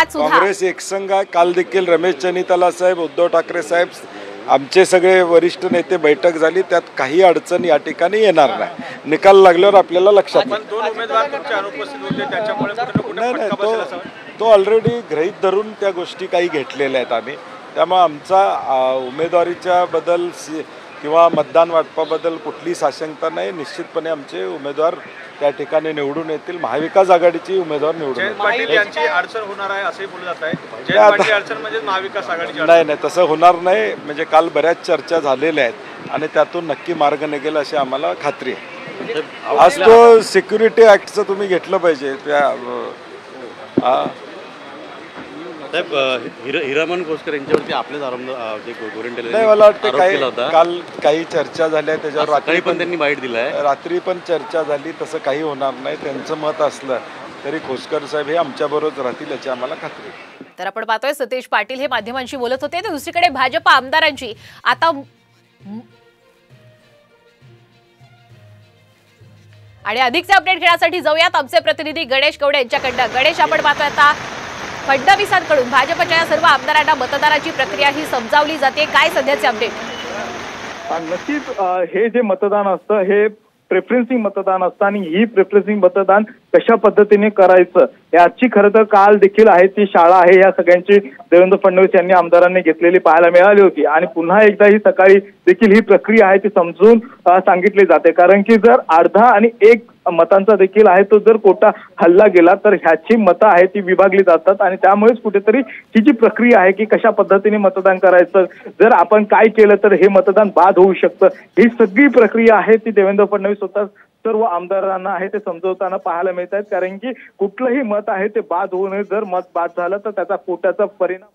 आज सुद्धा काँग्रेस एकसंघ आहे। काल देखील रमेश चन्नीताला साहेब, उद्धव ठाकरे साहेब, आमचे सगळे वरिष्ठ नेते बैठक झाली, त्यात काही अडचण या ठिकाणी येणार नाही। निकाल लागल्यावर आपल्याला लक्षात येईल। दोन उमेदवार तुमच्या अनुपस्थित होते, त्याच्यामुळे नाही, तो ऑलरेडी गृहीत धरून त्या गोष्टी काही घेतलेल्या आहेत आम्ही। त्यामुळे आमचा उमेदवारीच्या बद्दल किंवा मतदान वाटपाबद्दल कुठलीच आशंका नाही। निश्चितपणे आमचे उमेदवार त्या ठिकाणी निवडून येतील। महाविकास आघाडीची उमेदवार निवडून जयंत पाटील यांची अडचण होणार आहे असे बोलले जात आहे। नाही, जयंत पाटील अडचण म्हणजे महाविकास आघाडीची अडचण नाही, तसं होणार नाही। म्हणजे काल बऱ्याच चर्चा झालेल्या आहेत आणि त्यातून नक्की मार्ग निघेल अशी आम्हाला खात्री आहे। आज तो सिक्युरिटी ॲक्टचं तुम्ही घेतलं पाहिजे। त्या हिरामन घोषकर यांच्यावरती आपलेच नाही, मला वाटतं काल काही चर्चा झाल्या, त्याच्यावर रात्री पण त्यांनी बाईट दिलाय, रात्री पण चर्चा झाली। तसं काही होणार नाही। त्यांचं मत असलं तरी खोसकर साहेब हे आमच्याबरोबर राहतील याची आम्हाला खात्री आहे। तर आपण पाहतोय सतीश पाटील हे माध्यमांशी बोलत होते। तर दुसरीकडे भाजप आमदारांची आता आणि अधिकचे अपडेट घेण्यासाठी जाऊयात आमचे प्रतिनिधी गणेश कवडे यांच्याकडे। गणेश, आपण पाहतोय आता फडणवीसांकडून भाजपच्या या सर्व आमदारांना मतदानाची प्रक्रिया ही समजावली जाते। काय सध्याचे अपडेट? नक्कीच हे जे मतदान असतं हे प्रेफरन्सिंग मतदान असतं आणि ही प्रेफरन्सिंग मतदान कशा पद्धतीने करायचं याची खरं तर काल देखील आहे ती शाळा आहे या सगळ्यांची देवेंद्र फडणवीस यांनी आमदारांनी घेतलेली पाहायला मिळाली होती। आणि पुन्हा एकदा ही सकाळी देखील ही प्रक्रिया आहे ती समजून सांगितली जाते, कारण की जर अर्धा आणि एक मतांचा देखील आहे तो जर कोटा हल्ला गेला तर ह्याची मतं आहे ती विभागली जातात आणि त्यामुळेच कुठेतरी ही जी प्रक्रिया आहे की कशा पद्धतीने मतदान करायचं, जर आपण काय केलं तर हे मतदान बाद होऊ शकतं, ही सगळी प्रक्रिया आहे ती देवेंद्र फडणवीस स्वतः सर्व आमदारांना आहे ते समजवताना पाहायला मिळत आहेत। कारण की कुठलंही मत आहे ते बाद होऊ नये, जर मत बाद झालं तर त्याचा कोट्याचा परिणाम